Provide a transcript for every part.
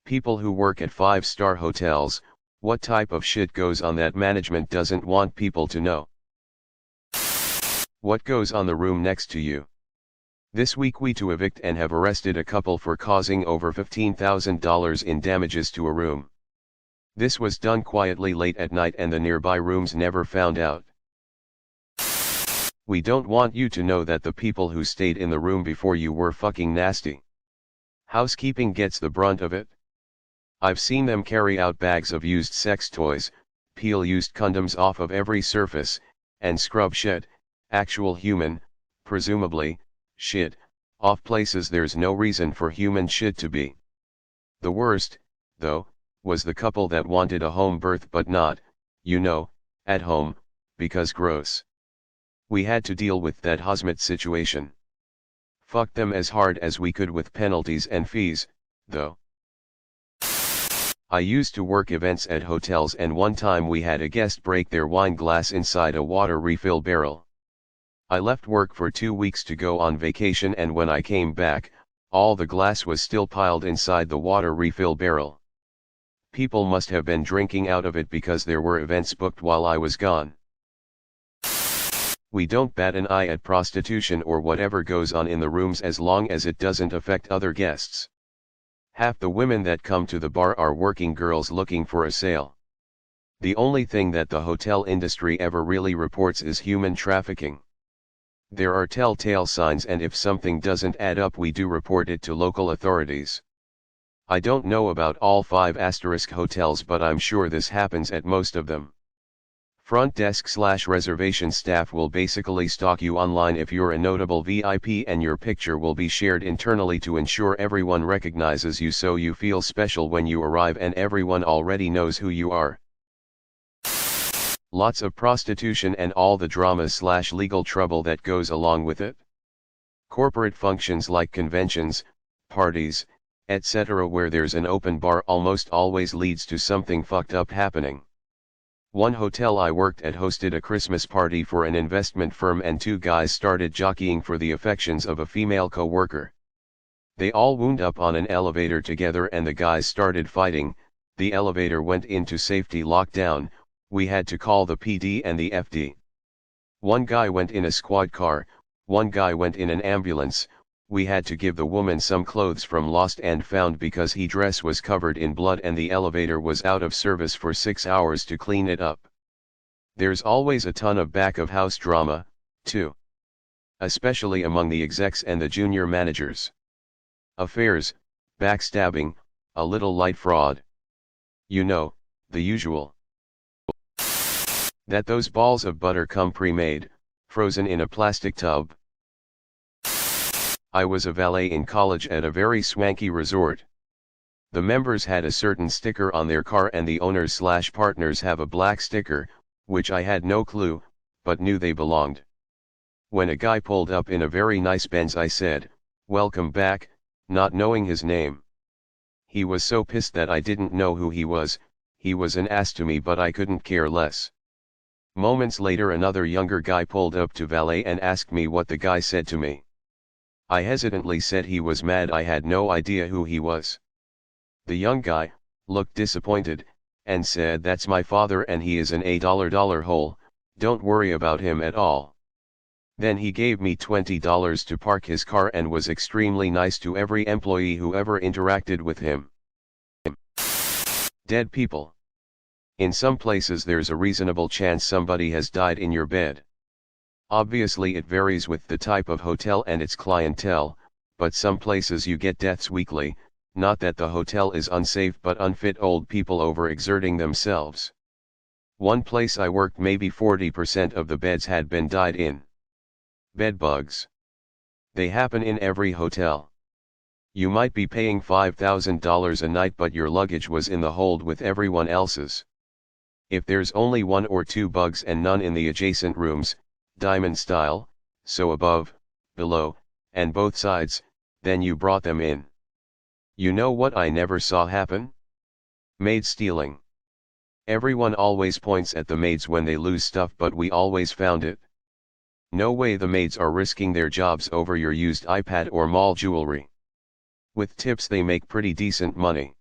People who work at 5-star hotels, what type of shit goes on that management doesn't want people to know? What goes on the room next to you? This week we to evict and have arrested a couple for causing over $15,000 in damages to a room. This was done quietly late at night and the nearby rooms never found out. We don't want you to know that the people who stayed in the room before you were fucking nasty. Housekeeping gets the brunt of it. I've seen them carry out bags of used sex toys, peel used condoms off of every surface, and scrub shit, actual human, presumably, shit, off places there's no reason for human shit to be. The worst, though, was the couple that wanted a home birth but not, you know, at home, because gross. We had to deal with that hazmat situation. Fucked them as hard as we could with penalties and fees, though. I used to work events at hotels and one time we had a guest break their wine glass inside a water refill barrel. I left work for 2 weeks to go on vacation and when I came back, all the glass was still piled inside the water refill barrel. People must have been drinking out of it because there were events booked while I was gone. We don't bat an eye at prostitution or whatever goes on in the rooms as long as it doesn't affect other guests. Half the women that come to the bar are working girls looking for a sale. The only thing that the hotel industry ever really reports is human trafficking. There are telltale signs and if something doesn't add up we do report it to local authorities. I don't know about all 5 asterisk hotels but I'm sure this happens at most of them. Front desk/reservation staff will basically stalk you online if you're a notable VIP and your picture will be shared internally to ensure everyone recognizes you so you feel special when you arrive and everyone already knows who you are. Lots of prostitution and all the drama/legal trouble that goes along with it. Corporate functions like conventions, parties, etc. where there's an open bar almost always leads to something fucked up happening. One hotel I worked at hosted a Christmas party for an investment firm and 2 guys started jockeying for the affections of a female co-worker. They all wound up on an elevator together and the guys started fighting, the elevator went into safety lockdown, we had to call the PD and the FD. One guy went in a squad car, one guy went in an ambulance, we had to give the woman some clothes from Lost and Found because her dress was covered in blood and the elevator was out of service for 6 hours to clean it up. There's always a ton of back-of-house drama, too. Especially among the execs and the junior managers. Affairs, backstabbing, a little light fraud. You know, the usual. That those balls of butter come pre-made, frozen in a plastic tub. I was a valet in college at a very swanky resort. The members had a certain sticker on their car and the owners/partners have a black sticker, which I had no clue, but knew they belonged. When a guy pulled up in a very nice Benz I said, "Welcome back," not knowing his name. He was so pissed that I didn't know who he was an ass to me but I couldn't care less. Moments later another younger guy pulled up to valet and asked me what the guy said to me. I hesitantly said he was mad I had no idea who he was. The young guy looked disappointed, and said that's my father and he is an $8 hole, don't worry about him at all. Then he gave me $20 to park his car and was extremely nice to every employee who ever interacted with him. Dead people. In some places there's a reasonable chance somebody has died in your bed. Obviously it varies with the type of hotel and its clientele, but some places you get deaths weekly, not that the hotel is unsafe but unfit old people overexerting themselves. One place I worked maybe 40% of the beds had been died in. Bed bugs. They happen in every hotel. You might be paying $5,000 a night but your luggage was in the hold with everyone else's. If there's only 1 or 2 bugs and none in the adjacent rooms, diamond style, so above, below, and both sides, then you brought them in. You know what I never saw happen? Maid stealing. Everyone always points at the maids when they lose stuff but we always found it. No way the maids are risking their jobs over your used iPad or mall jewelry. With tips they make pretty decent money.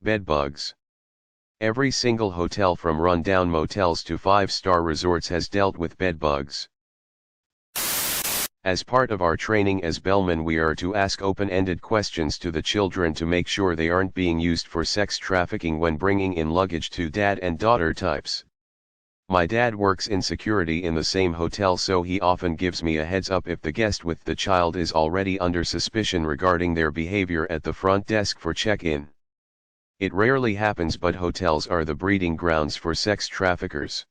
Bedbugs. Every single hotel from run-down motels to 5-star resorts has dealt with bedbugs. As part of our training as bellmen, we are to ask open-ended questions to the children to make sure they aren't being used for sex trafficking when bringing in luggage to dad and daughter types. My dad works in security in the same hotel, so he often gives me a heads up if the guest with the child is already under suspicion regarding their behavior at the front desk for check-in. It rarely happens, but hotels are the breeding grounds for sex traffickers.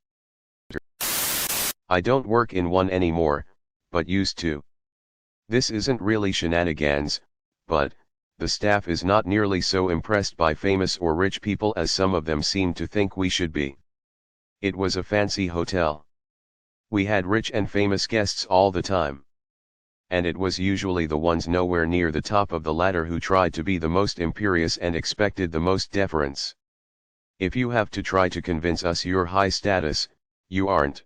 I don't work in one anymore, but used to. This isn't really shenanigans, but the staff is not nearly so impressed by famous or rich people as some of them seem to think we should be. It was a fancy hotel. We had rich and famous guests all the time. And it was usually the ones nowhere near the top of the ladder who tried to be the most imperious and expected the most deference. If you have to try to convince us you're high status, you aren't.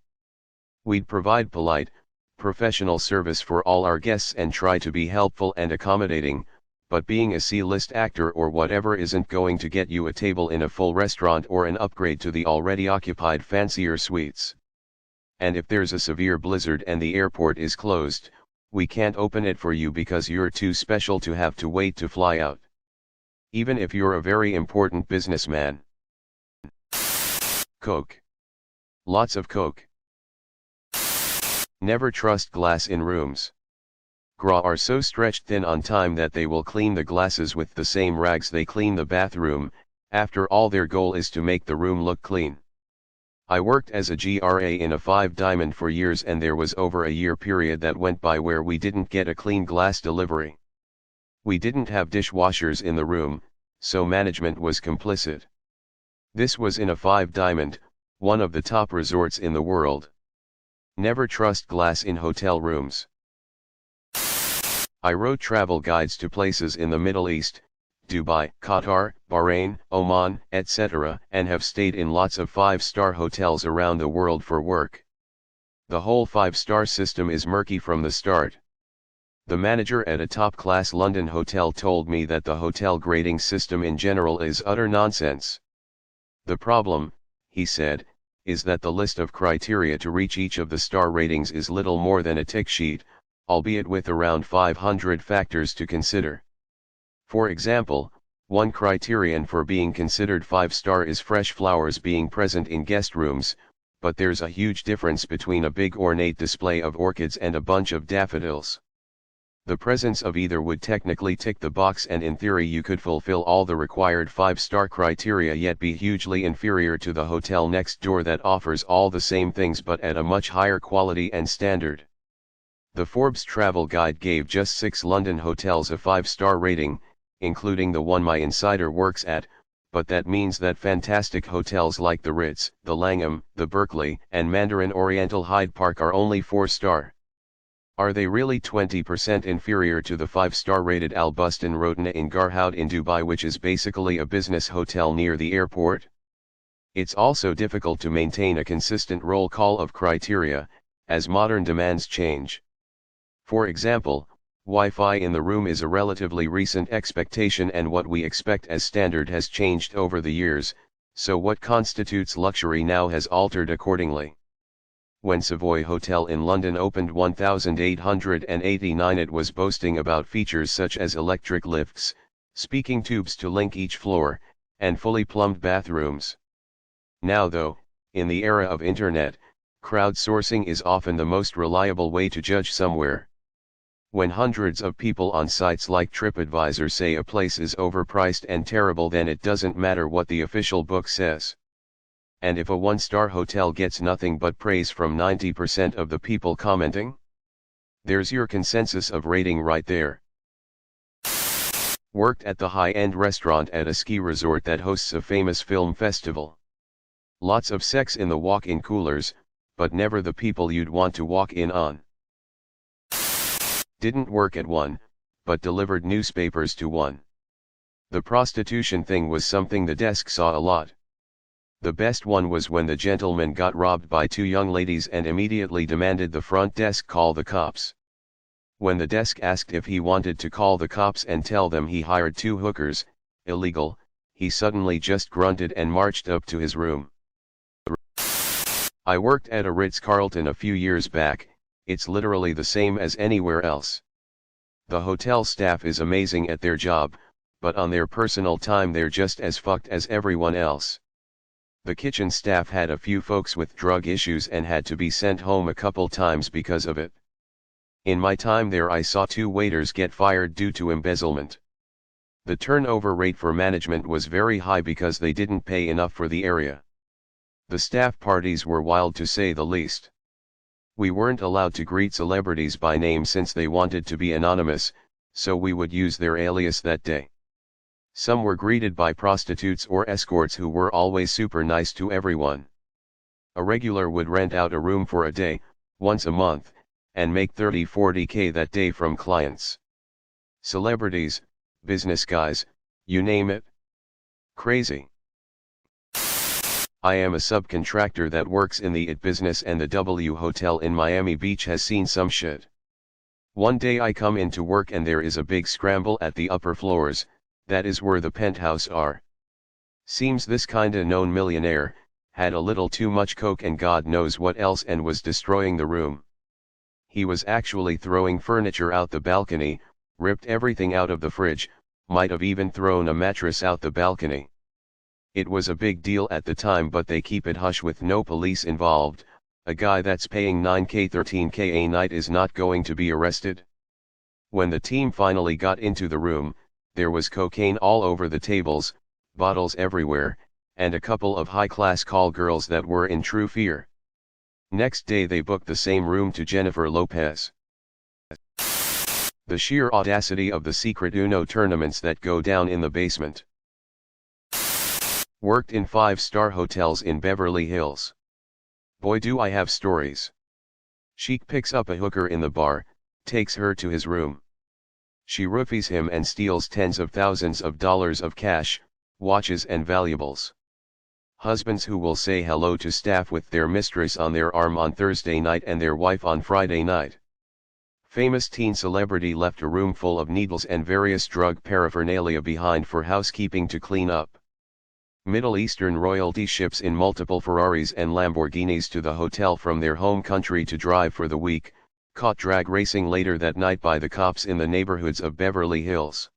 We'd provide polite, professional service for all our guests and try to be helpful and accommodating, but being a C-list actor or whatever isn't going to get you a table in a full restaurant or an upgrade to the already occupied fancier suites. And if there's a severe blizzard and the airport is closed, we can't open it for you because you're too special to have to wait to fly out. Even if you're a very important businessman. Coke. Lots of Coke. Never trust glass in rooms. GRA are so stretched thin on time that they will clean the glasses with the same rags they clean the bathroom. After all, their goal is to make the room look clean. I worked as a GRA in a 5-diamond for years, and there was over a year period that went by where we didn't get a clean glass delivery. We didn't have dishwashers in the room, so management was complicit. This was in a 5-diamond, one of the top resorts in the world. Never trust glass in hotel rooms. I wrote travel guides to places in the Middle East, Dubai, Qatar, Bahrain, Oman, etc., and have stayed in lots of 5-star hotels around the world for work. The whole 5-star system is murky from the start. The manager at a top-class London hotel told me that the hotel grading system in general is utter nonsense. The problem, he said, is that the list of criteria to reach each of the star ratings is little more than a tick sheet, albeit with around 500 factors to consider. For example, one criterion for being considered 5-star is fresh flowers being present in guest rooms, but there's a huge difference between a big ornate display of orchids and a bunch of daffodils. The presence of either would technically tick the box, and in theory you could fulfill all the required 5-star criteria yet be hugely inferior to the hotel next door that offers all the same things but at a much higher quality and standard. The Forbes travel guide gave just 6 London hotels a 5-star rating, including the one my insider works at, but that means that fantastic hotels like the Ritz, the Langham, the Berkeley, and Mandarin Oriental Hyde Park are only 4-star. Are they really 20% inferior to the 5-star rated Al Bustan Rotana in Garhoud in Dubai, which is basically a business hotel near the airport? It's also difficult to maintain a consistent roll call of criteria, as modern demands change. For example, Wi-Fi in the room is a relatively recent expectation, and what we expect as standard has changed over the years, so what constitutes luxury now has altered accordingly. When Savoy Hotel in London opened 1889, it was boasting about features such as electric lifts, speaking tubes to link each floor, and fully plumbed bathrooms. Now though, in the era of internet, crowdsourcing is often the most reliable way to judge somewhere. When hundreds of people on sites like TripAdvisor say a place is overpriced and terrible, then it doesn't matter what the official book says. And if a 1-star hotel gets nothing but praise from 90% of the people commenting, there's your consensus of rating right there. Worked at the high-end restaurant at a ski resort that hosts a famous film festival. Lots of sex in the walk-in coolers, but never the people you'd want to walk in on. Didn't work at one, but delivered newspapers to one. The prostitution thing was something the desk saw a lot. The best one was when the gentleman got robbed by 2 young ladies and immediately demanded the front desk call the cops. When the desk asked if he wanted to call the cops and tell them he hired 2 hookers, illegal, he suddenly just grunted and marched up to his room. I worked at a Ritz-Carlton a few years back. It's literally the same as anywhere else. The hotel staff is amazing at their job, but on their personal time they're just as fucked as everyone else. The kitchen staff had a few folks with drug issues and had to be sent home a couple times because of it. In my time there I saw 2 waiters get fired due to embezzlement. The turnover rate for management was very high because they didn't pay enough for the area. The staff parties were wild to say the least. We weren't allowed to greet celebrities by name since they wanted to be anonymous, so we would use their alias that day. Some were greeted by prostitutes or escorts who were always super nice to everyone. A regular would rent out a room for a day, once a month, and make 30–40K that day from clients. Celebrities, business guys, you name it. Crazy. I am a subcontractor that works in the IT business, and the W Hotel in Miami Beach has seen some shit. One day I come into work and there is a big scramble at the upper floors, that is where the penthouse are. Seems this kinda known millionaire had a little too much coke and God knows what else and was destroying the room. He was actually throwing furniture out the balcony, ripped everything out of the fridge, might have even thrown a mattress out the balcony. It was a big deal at the time, but they keep it hush with no police involved. A guy that's paying 9K 13K a night is not going to be arrested. When the team finally got into the room, there was cocaine all over the tables, bottles everywhere, and a couple of high-class call girls that were in true fear. Next day they booked the same room to Jennifer Lopez. The sheer audacity of the secret Uno tournaments that go down in the basement. Worked in 5-star hotels in Beverly Hills. Boy do I have stories. Sheik picks up a hooker in the bar, takes her to his room. She roofies him and steals tens of thousands of dollars of cash, watches and valuables. Husbands who will say hello to staff with their mistress on their arm on Thursday night and their wife on Friday night. Famous teen celebrity left a room full of needles and various drug paraphernalia behind for housekeeping to clean up. Middle Eastern royalty ships in multiple Ferraris and Lamborghinis to the hotel from their home country to drive for the week, caught drag racing later that night by the cops in the neighborhoods of Beverly Hills.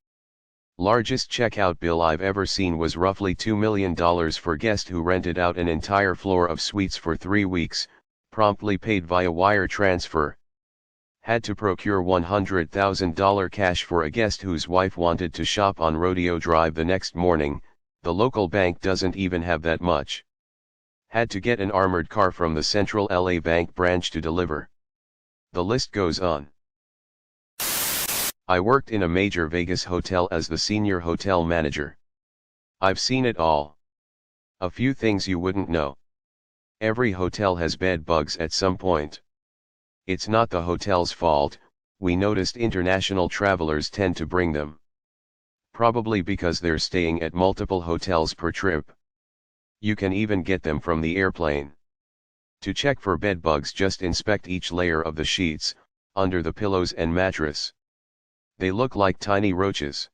Largest checkout bill I've ever seen was roughly $2 million for guest who rented out an entire floor of suites for 3 weeks, promptly paid via wire transfer. Had to procure $100,000 cash for a guest whose wife wanted to shop on Rodeo Drive the next morning. The local bank doesn't even have that much. Had to get an armored car from the Central LA Bank branch to deliver. The list goes on. I worked in a major Vegas hotel as the senior hotel manager. I've seen it all. A few things you wouldn't know. Every hotel has bed bugs at some point. It's not the hotel's fault, we noticed international travelers tend to bring them. Probably because they're staying at multiple hotels per trip. You can even get them from the airplane. To check for bed bugs, just inspect each layer of the sheets, under the pillows and mattress. They look like tiny roaches.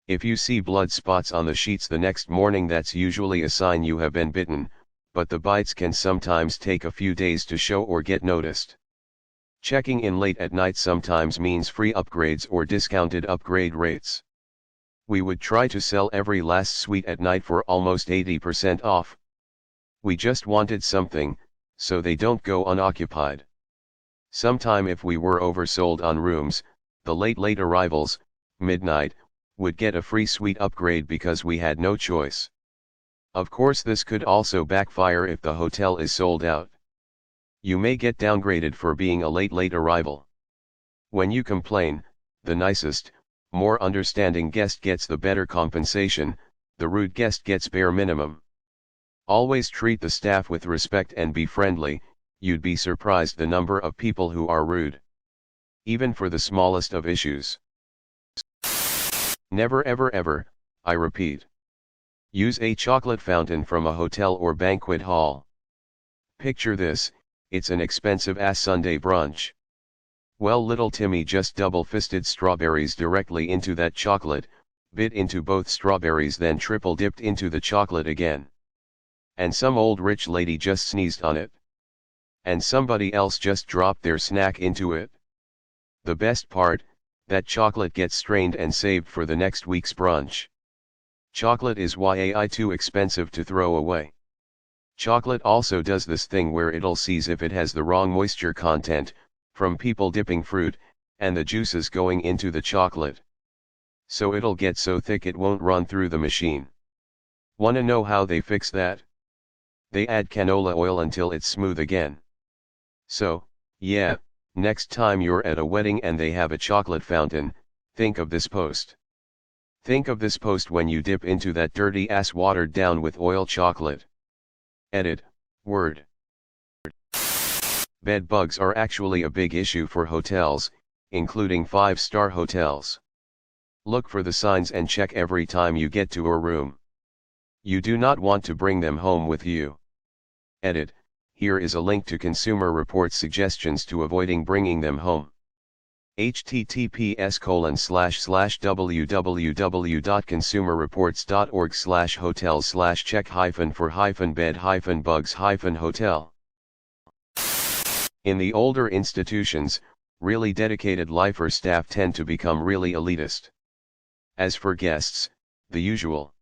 If you see blood spots on the sheets the next morning, that's usually a sign you have been bitten, but the bites can sometimes take a few days to show or get noticed. Checking in late at night sometimes means free upgrades or discounted upgrade rates. We would try to sell every last suite at night for almost 80% off. We just wanted something, so they don't go unoccupied. Sometime if we were oversold on rooms, the late arrivals, midnight, would get a free suite upgrade because we had no choice. Of course this could also backfire if the hotel is sold out. You may get downgraded for being a late arrival. When you complain, the nicest, more understanding guest gets the better compensation, the rude guest gets bare minimum. Always treat the staff with respect and be friendly, you'd be surprised the number of people who are rude. Even for the smallest of issues. Never ever, I repeat. Use a chocolate fountain from a hotel or banquet hall. Picture this, it's an expensive ass Sunday brunch. Well, little Timmy just double-fisted strawberries directly into that chocolate, bit into both strawberries then triple dipped into the chocolate again. And some old rich lady just sneezed on it. And somebody else just dropped their snack into it. The best part, that chocolate gets strained and saved for the next week's brunch. Chocolate is way too expensive to throw away. Chocolate also does this thing where it'll seize if it has the wrong moisture content, from people dipping fruit, and the juices going into the chocolate. So it'll get so thick it won't run through the machine. Wanna know how they fix that? They add canola oil until it's smooth again. So, yeah, next time you're at a wedding and they have a chocolate fountain, think of this post. Think of this post when you dip into that dirty ass watered down with oil chocolate. Edit, word. Bed bugs are actually a big issue for hotels, including 5-star hotels. Look for the signs and check every time you get to a room. You do not want to bring them home with you. Edit, here is a link to Consumer Reports suggestions to avoiding bringing them home. https://www.consumerreports.org/hotels/check-for-bed-bugs-hotel. In the older institutions, really dedicated lifer staff tend to become really elitist. As for guests, the usual.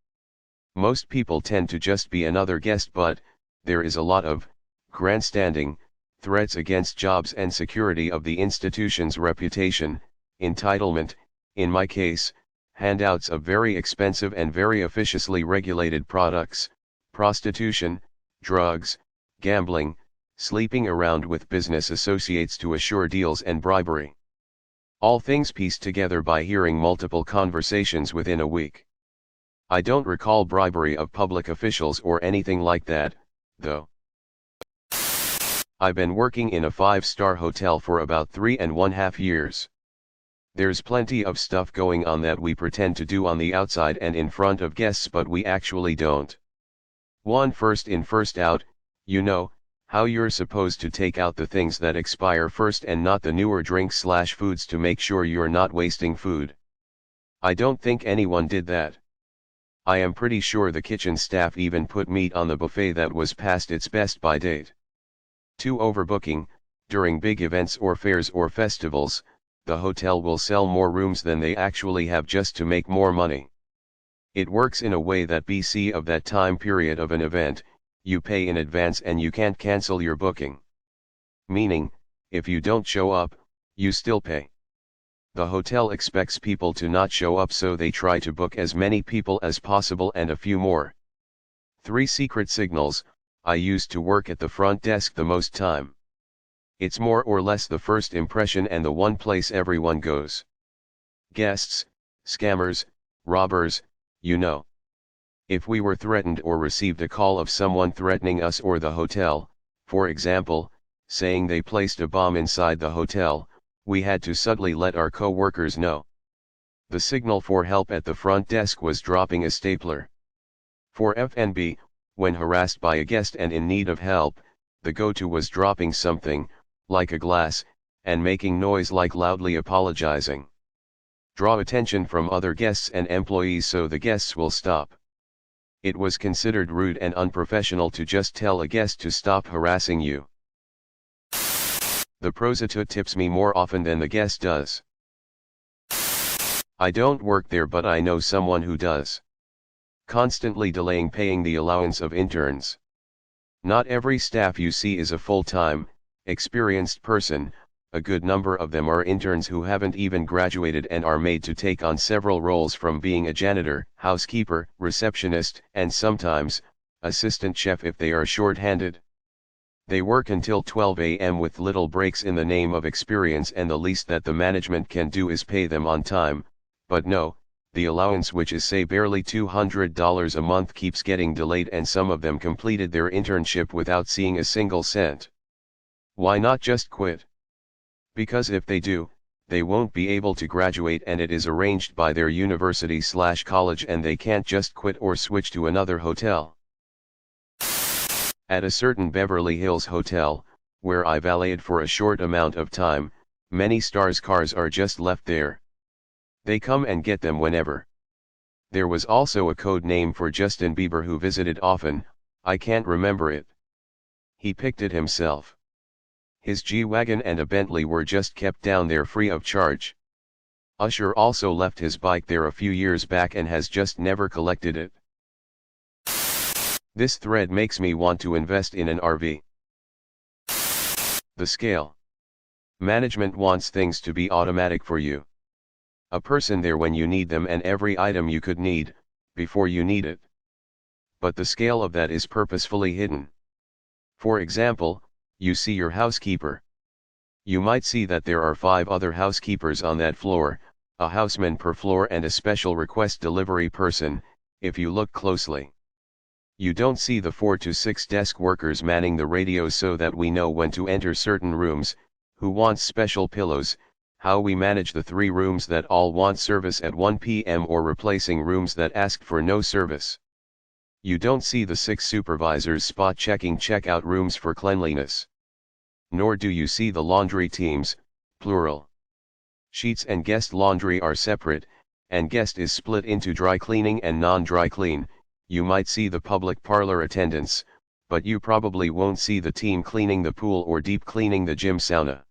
Most people tend to just be another guest, but there is a lot of grandstanding, threats against jobs and security of the institution's reputation, entitlement, in my case, handouts of very expensive and very officiously regulated products, prostitution, drugs, gambling, sleeping around with business associates to assure deals, and bribery. All things pieced together by hearing multiple conversations within a week. I don't recall bribery of public officials or anything like that, though. I've been working in a 5-star hotel for about 3.5 years. There's plenty of stuff going on that we pretend to do on the outside and in front of guests, but we actually don't. One first in first out, you know, how you're supposed to take out the things that expire first and not the newer drinks/foods to make sure you're not wasting food. I don't think anyone did that. I am pretty sure the kitchen staff even put meat on the buffet that was past its best by date. 2. Overbooking. During big events or fairs or festivals, the hotel will sell more rooms than they actually have just to make more money. It works in a way that BC of that time period of an event, you pay in advance and you can't cancel your booking. Meaning, if you don't show up, you still pay. The hotel expects people to not show up, so they try to book as many people as possible and a few more. 3. Secret signals. I used to work at the front desk the most time. It's more or less the first impression and the one place everyone goes. Guests, scammers, robbers, you know. If we were threatened or received a call of someone threatening us or the hotel, for example, saying they placed a bomb inside the hotel, we had to subtly let our co-workers know. The signal for help at the front desk was dropping a stapler. For F&B, when harassed by a guest and in need of help, the go-to was dropping something, like a glass, and making noise like loudly apologizing. Draw attention from other guests and employees so the guests will stop. It was considered rude and unprofessional to just tell a guest to stop harassing you. The prostitute tips me more often than the guest does. I don't work there, but I know someone who does. Constantly delaying paying the allowance of interns. Not every staff you see is a full-time, experienced person. A good number of them are interns who haven't even graduated and are made to take on several roles, from being a janitor, housekeeper, receptionist, and sometimes, assistant chef if they are short-handed. They work until 12 a.m. with little breaks in the name of experience, and the least that the management can do is pay them on time, but no, the allowance, which is say barely $200 a month, keeps getting delayed, and some of them completed their internship without seeing a single cent. Why not just quit? Because if they do, they won't be able to graduate, and it is arranged by their university/college, and they can't just quit or switch to another hotel. At a certain Beverly Hills hotel, where I valeted for a short amount of time, many stars' cars are just left there. They come and get them whenever. There was also a code name for Justin Bieber who visited often, I can't remember it. He picked it himself. His G-Wagon and a Bentley were just kept down there free of charge. Usher also left his bike there a few years back and has just never collected it. This thread makes me want to invest in an RV. The scale. Management wants things to be automatic for you. A person there when you need them and every item you could need, before you need it. But the scale of that is purposefully hidden. For example, you see your housekeeper. You might see that there are 5 other housekeepers on that floor, a houseman per floor and a special request delivery person, if you look closely. You don't see the 4 to 6 desk workers manning the radios so that we know when to enter certain rooms, who wants special pillows, how we manage the 3 rooms that all want service at 1 p.m. or replacing rooms that asked for no service. You don't see the 6 supervisors spot checking checkout rooms for cleanliness. Nor do you see the laundry teams, plural. Sheets and guest laundry are separate, and guest is split into dry cleaning and non-dry clean. You might see the public parlor attendants, but you probably won't see the team cleaning the pool or deep cleaning the gym sauna.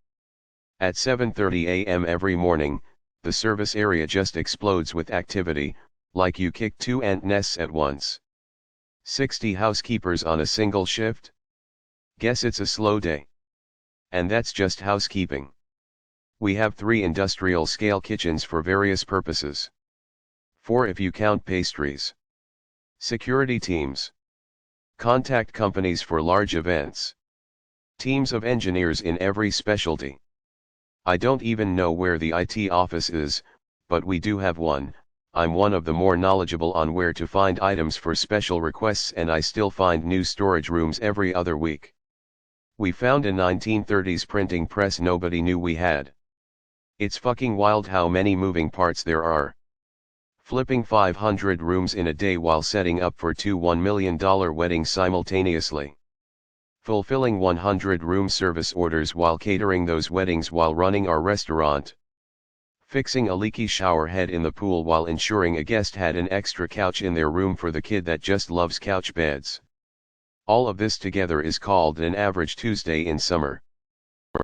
At 7:30 a.m. every morning, the service area just explodes with activity, like you kick 2 ant nests at once. 60 housekeepers on a single shift? Guess it's a slow day. And that's just housekeeping. We have 3 industrial scale kitchens for various purposes. 4 if you count pastries. Security teams. Contact companies for large events. Teams of engineers in every specialty. I don't even know where the IT office is, but we do have one. I'm one of the more knowledgeable on where to find items for special requests and I still find new storage rooms every other week. We found a 1930s printing press nobody knew we had. It's fucking wild how many moving parts there are. Flipping 500 rooms in a day while setting up for 2 $1 million weddings simultaneously. Fulfilling 100 room service orders while catering those weddings while running our restaurant. Fixing a leaky shower head in the pool while ensuring a guest had an extra couch in their room for the kid that just loves couch beds. All of this together is called an average Tuesday in summer.